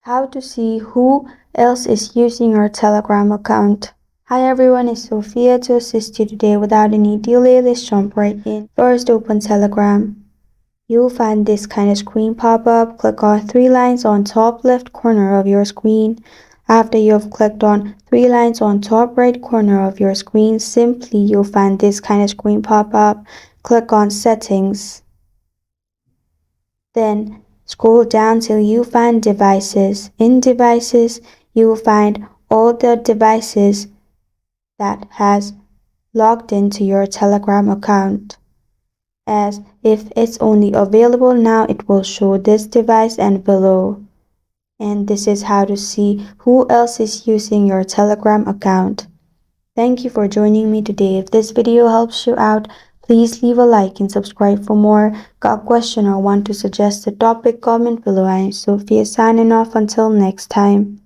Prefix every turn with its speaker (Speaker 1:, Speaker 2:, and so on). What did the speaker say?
Speaker 1: How to see who else is using your Telegram account. Hi everyone, it's Sophia to assist you today. Without any delay, let's jump right in. First, open Telegram. You'll find this kind of screen pop up. Click on three lines on top left corner of your screen. After you have clicked on three lines on top right corner of your screen, simply you'll find this kind of screen pop up. Click on Settings. Then scroll down till you find Devices. In Devices, you will find all the devices that has logged into your Telegram account. As if it's only available now, it will show this device and below. And this is how to see who else is using your Telegram account. Thank you for joining me today. If this video helps you out, please leave a like and subscribe for more. Got a question or want to suggest a topic? Comment below. I am Sophia signing off until next time.